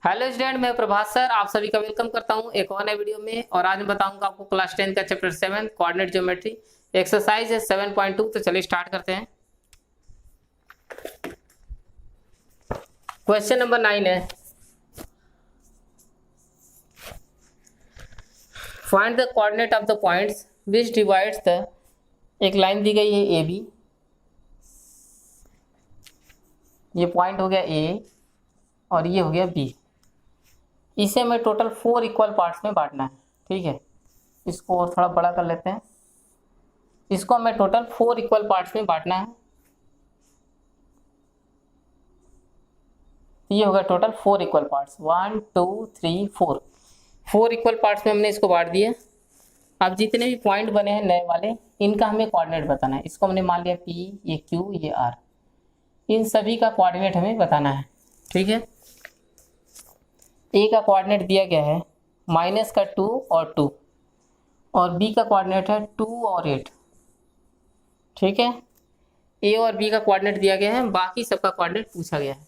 Hello student, मैं प्रभात sir आप सभी का वेलकम करता हूं एक और नए वीडियो में। और आज मैं बताऊंगा आपको क्लास 10 का चैप्टर 7 कोऑर्डिनेट ज्योमेट्री एक्सरसाइज है 7.2। तो चलिए स्टार्ट करते हैं। क्वेश्चन नंबर 9 है, find the coordinate of the points which divides the. एक लाइन दी गई है ए बी, ये पॉइंट हो गया ए और ये हो गया बी। इसे हमें टोटल 4 इक्वल पार्ट्स में बांटना है। ठीक है, इसको और थोड़ा बड़ा कर लेते हैं। इसको हमें टोटल 4 इक्वल पार्ट्स में बांटना है। ये होगा total 4 equal parts, 1 2 3 4। 4 equal parts में हमने इसको बांट दिया। अब जितने भी पॉइंट बने हैं नए वाले, इनका हमें कोऑर्डिनेट बताना है। इसको हमने मान लिया P, ये Q, ये R। इन सभी का कोऑर्डिनेट हमें बताना है। ठीक है, A का कोऑर्डिनेट दिया गया है -2 और 2, और B का कोऑर्डिनेट है 2 और 8। ठीक है, A और B का कोऑर्डिनेट दिया गया है, बाकी सबका कोऑर्डिनेट पूछा गया है।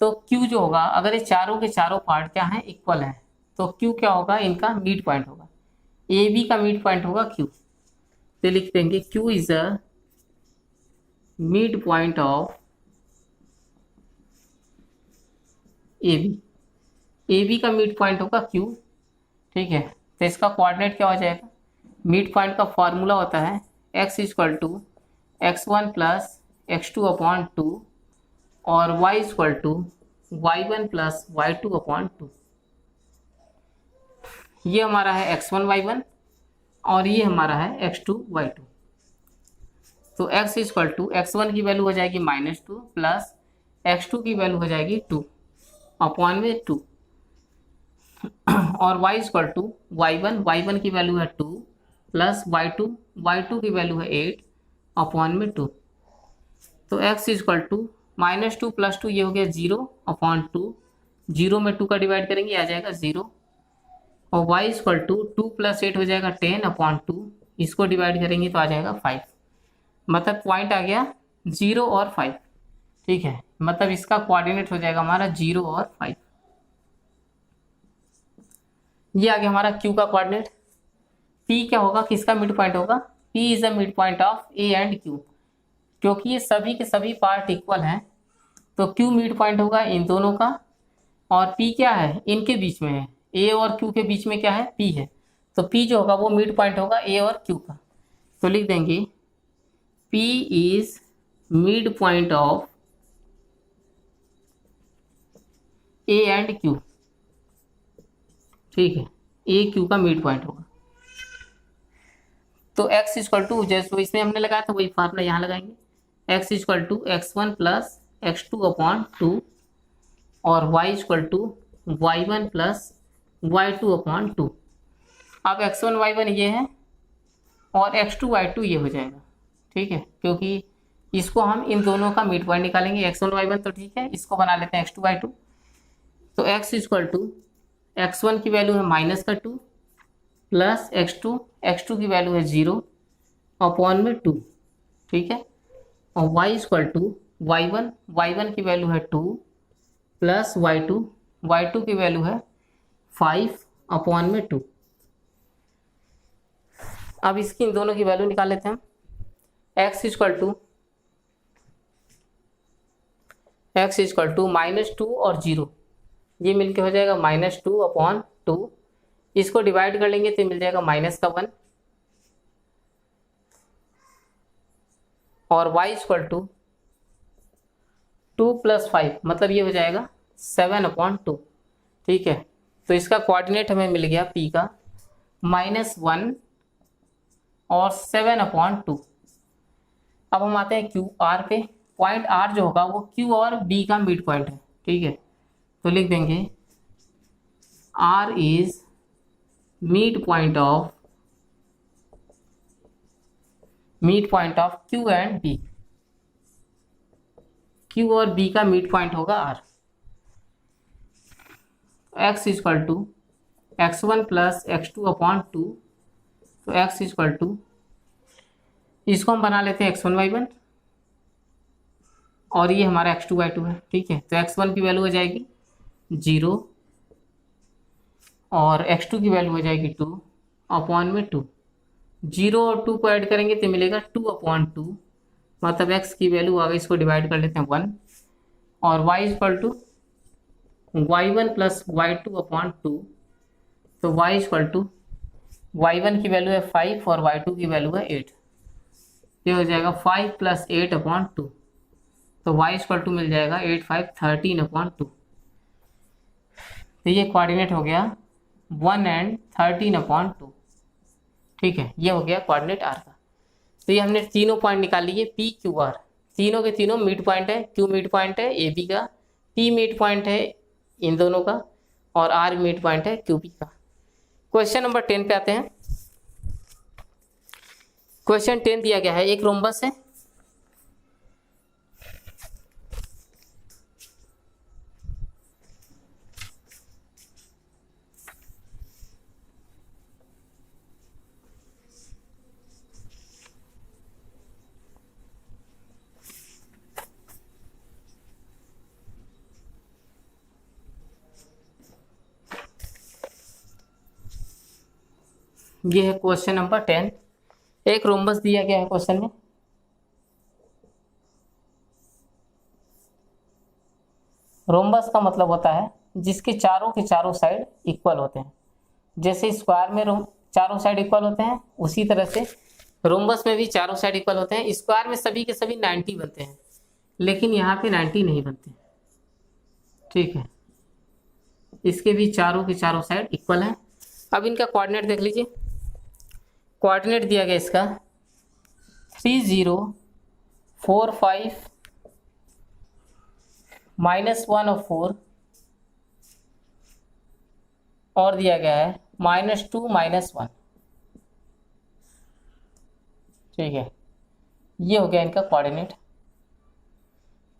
तो Q जो होगा, अगर ये चारों के चारों पार्ट क्या हैं, इक्वल हैं, तो Q क्या होगा, इनका मिड पॉइंट होगा। AB का मिड पॉइंट होगा Q, तो लिख देंगे Q is a mid point of AB। AB का मिड पॉइंट होगा Q। ठीक है, तो इसका कोऑर्डिनेट क्या हो जाएगा, मिड पॉइंट का फॉर्मूला होता है x equal to x1 plus x2 upon 2 और y equal to y1 plus y2 upon 2। ये हमारा है x1 y1 और ये हमारा है x2 y2। तो x इक्वल टू x1 की वैल्यू हो जाएगी -2 प्लस x2 की वैल्यू हो जाएगी 2 अपॉन में 2, और y इक्वल टू y1 की वैल्यू है 2 प्लस y2 की वैल्यू है 8 अपॉन में 2। तो x इक्वल टू -2 प्लस 2, ये हो गया 0 अपॉन 2। 0 में 2 का डिवाइड करेंगे, आ जाएगा 0। और y इक्वल टू 2 प्लस 8 हो जाएगा 10 अपॉन 2। इसको डिवाइड करेंगे तो आ जाएगा 5। मतलब पॉइंट आ गया 0 और 5। ठीक है, मतलब इसका कोऑर्डिनेट हो जाएगा हमारा 0 और 5। ये आ गया हमारा Q का कोऑर्डिनेट। P क्या होगा, किसका मिड पॉइंट होगा, P is the mid point of A and Q। क्योंकि ये सभी के सभी पार्ट इक्वल हैं, तो Q मिड पॉइंट होगा इन दोनों का, और P क्या है, इनके बीच में है। A और Q के बीच में क्या है, P है। तो P जो होगा वो मिड पॉइंट होगा A और Q का। तो लिख देंगे P is mid point of A and Q। ठीक है, A Q का मिड पॉइंट होगा। तो x इक्वल टू, जैसे इसमें हमने लगाया था वही फार्मूला यहाँ लगाएंगे। x equal to x1 plus x2 upon 2 और y equal to y1 plus y2 upon 2। अब x1 y1 ये है और x2 y2 ये हो जाएगा। ठीक है, क्योंकि इसको हम इन दोनों का मिड पॉइंट निकालेंगे, x1 y1। तो ठीक है, इसको बना लेते हैं x2 y2। तो x इक्वल टू x1 की वैल्यू है -2 प्लस x2 की वैल्यू है 0 अपॉन में 2। ठीक है, और y इक्वल टू y1 की वैल्यू है 2 प्लस y2 की वैल्यू है 5 अपॉन में 2। अब इसकी इन दोनों की वैल्यू निकाल लेते हैं हम। x इक्वल टू -2 और 0, ये मिलके हो जाएगा -2 अपॉन 2। इसको डिवाइड कर लेंगे तो मिल जाएगा -1। और y इक्वल टू 2 प्लस 5, मतलब ये हो जाएगा 7 अपॉन 2। ठीक है, तो इसका कोऑर्डिनेट हमें मिल गया P का -1 और 7 अपॉन 2। अब हम आते हैं Q R पे। पॉइंट R जो होगा वो Q और B का मिड पॉइंट है। ठीक है, तो लिख देंगे R is mid point of Q and B। Q और B का मिड पॉइंट होगा R। x equal to x1 plus x2 upon 2। तो x इक्वल टू, इसको हम बना लेते हैं x1 y1 और ये हमारा x2 y2 है। ठीक है, तो x1 की वैल्यू हो जाएगी 0 और x2 की वैल्यू हो जाएगी 2 अपॉन में 2। 0 और 2 को ऐड करेंगे तो मिलेगा 2/2, मतलब x की वैल्यू आ गई, इसको डिवाइड कर लेते हैं 1, और y equal to y1 plus y2/2, तो y इक्वल टू y1 की वैल्यू है 5 और y2 की वैल्यू है 8, ये हो जाएगा 5 + 8/2, तो y इक्वल टू मिल जाएगा 8 5 13/2। तो ये कोऑर्डिनेट हो गया 1 and 13/2। ठीक है, ये हो गया कोऑर्डिनेट आर का। तो ये हमने तीनों पॉइंट निकाल लिए पी क्यू आर, तीनों के तीनों मिड पॉइंट है। क्यू मिड पॉइंट है ए बी का, पी मिड पॉइंट है इन दोनों का, और आर मिड पॉइंट है क्यू बी का। क्वेश्चन नंबर 10 पे आते हैं। क्वेश्चन 10 दिया गया है, एक रोम्बस है, ये है क्वेश्चन नंबर 10। एक रोम्बस दिया गया है क्वेश्चन में। रोम्बस का मतलब होता है जिसके चारों के चारों साइड इक्वल होते हैं। जैसे स्क्वायर में चारों साइड इक्वल होते हैं, उसी तरह से रोम्बस में भी चारों साइड इक्वल होते हैं। स्क्वायर में सभी के सभी 90 बनते हैं, लेकिन यहाँ पे 90 नहीं बनते। ठीक है, इसके भी चारों के चारों साइड इक्वल है। अब इनका कोऑर्डिनेट देख लीजिए। कोऑर्डिनेट दिया गया इसका 3 0 4 5 -1 और 4, और दिया गया है -2 -1। ठीक है, ये हो गया इनका कोऑर्डिनेट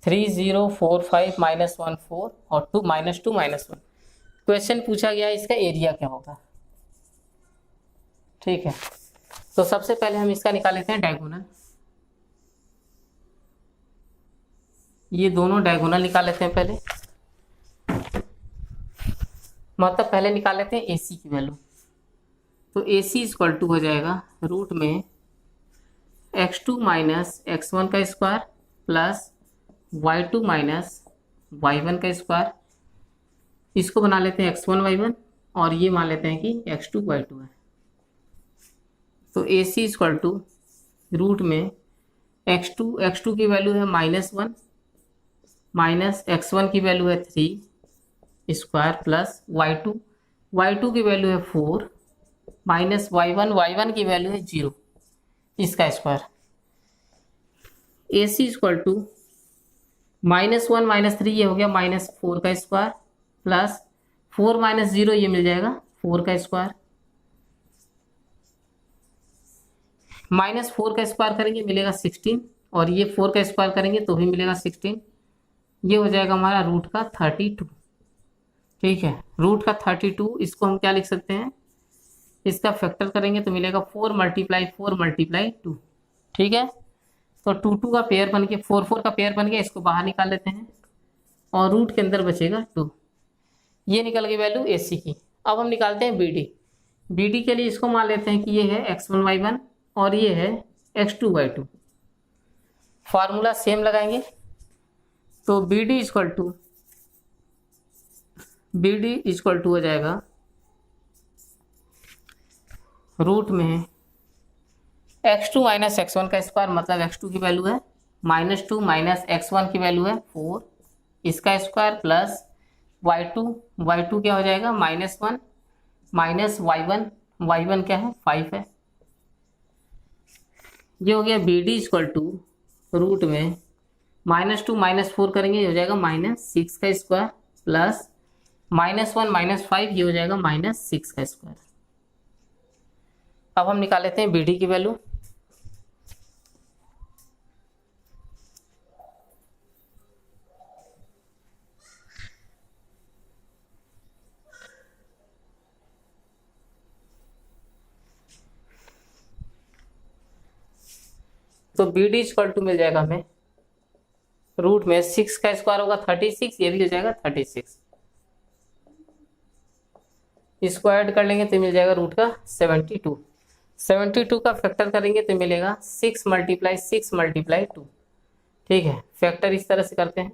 3 0 4 5 -1 4 और 2 -1। क्वेश्चन पूछा गया इसका एरिया क्या होगा। ठीक है, तो सबसे पहले हम इसका निकाल लेते हैं डायगोनल। ये दोनों डायगोनल निकाल लेते हैं पहले, मतलब पहले निकाल लेते हैं AC की वैल्यू। तो AC इक्वल टू हो जाएगा रूट में x2 - x1 का स्क्वायर प्लस y2 - y1 का स्क्वायर। इसको बना लेते हैं x1 y1, और ये मान लेते हैं कि x2 y2 है। तो AC इक्वल टू रूट में x2 की वैल्यू है -1 माइनस x1 की वैल्यू है 3 स्क्वायर प्लस y2 की वैल्यू है 4 माइनस y1 की वैल्यू है 0, इसका स्क्वायर। AC इक्वल टू -1 - 3 ये हो गया -4 का स्क्वायर प्लस 4 - 0 ये मिल जाएगा 4 का स्क्वायर, -4 का स्क्वायर करेंगे मिलेगा 16, और ये 4 का स्क्वायर करेंगे तो भी मिलेगा 16। ये हो जाएगा हमारा रूट का 32। ठीक है, रूट का 32, इसको हम क्या लिख सकते हैं, इसका फैक्टर करेंगे तो मिलेगा 4 × 2। ठीक है, तो 2 का पेयर बन के 4 का पेयर बन गया, इसको बाहर निकाल लेते हैं और रूट के अंदर बचेगा 2। ये निकल गई वैल्यू AC की। अब हम निकालते हैं BD के लिए इसको मान लेते हैं कि ये है x1 y1 और ये है x2 y2। फार्मूला सेम लगाएंगे, तो BD इक्वल टू हो जाएगा रूट में x2 - x1 का स्क्वायर, मतलब x2 की वैल्यू है -2 माइनस x1 की वैल्यू है 4, इसका स्क्वायर प्लस y2 क्या हो जाएगा -1 माइनस y1 क्या है 5 है। ये हो गया BD इक्वल टू रूट में -2 - 4 करेंगे, ये हो जाएगा -6 का स्क्वायर प्लस -1 - 5 ये हो जाएगा -6 का स्क्वायर। अब हम निकाल लेते हैं BD की वैल्यू। तो BD इक्वल टू मिल जाएगा हमें रूट में 6 का स्क्वायर होगा 36, ये भी हो जाएगा 36। इसको ऐड कर लेंगे तो मिल जाएगा रूट का 72। 72 का फैक्टर करेंगे तो मिलेगा 6 × 6 × 2। ठीक है, फैक्टर इस तरह से करते हैं,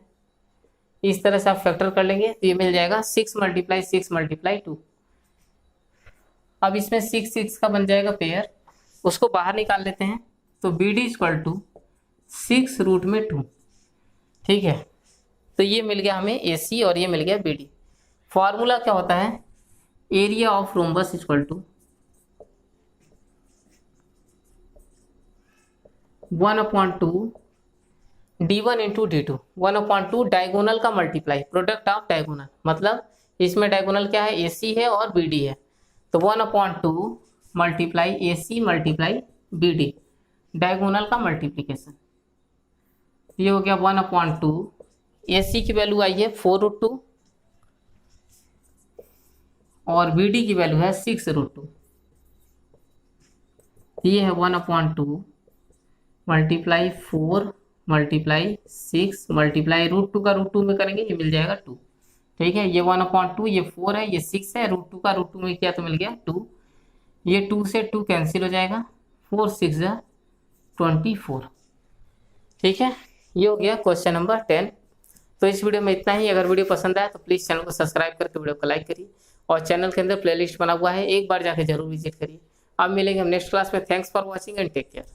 इस तरह से आप फैक्टर कर लेंगे तो ये मिल जाएगा 6 × 6 × 2। अब इसमें 6 6 का बन जाएगा पेयर, उसको बाहर निकाल लेते हैं तो बी डी इक्वल टू 6√2। ठीक है, तो ये मिल गया हमें ए सी और ये मिल गया बी डी। फॉर्मूला क्या होता है, area of rhombus equal to 1/2 d1 into d2। 1/2 diagonal का मल्टीप्लाई, प्रोडक्ट ऑफ डायगोनल, मतलब इसमें डायगोनल क्या है, ए सी है और बी डी है, तो 1/2 मल्टीप्लाई ए C multiply B D, diagonal का मल्टीप्लीकेशन। ये हो गया 1/2, ए सी की वैल्यू आई है 4√2 और बी डी की वैल्यू है 6√2। ये है 1/2 मल्टीप्लाई 4 मल्टीप्लाई 6 मल्टीप्लाई √2 का √2 में करेंगे, ये मिल जाएगा 2। ठीक है, ये 1/2, ये 4 है, ये 6 है, √2 का √2 में किया तो मिल गया 2। ये 2 से 2 कैंसिल हो जाएगा, 4 6 24। ठीक है, ये हो गया क्वेश्चन नंबर 10। तो इस वीडियो में इतना ही। अगर वीडियो पसंद आया तो प्लीज़ चैनल को सब्सक्राइब करके वीडियो को लाइक करिए और चैनल के अंदर प्लेलिस्ट बना हुआ है, एक बार जाके जरूर विजिट करिए। अब मिलेंगे हम नेक्स्ट क्लास में। Thanks for watching and take care.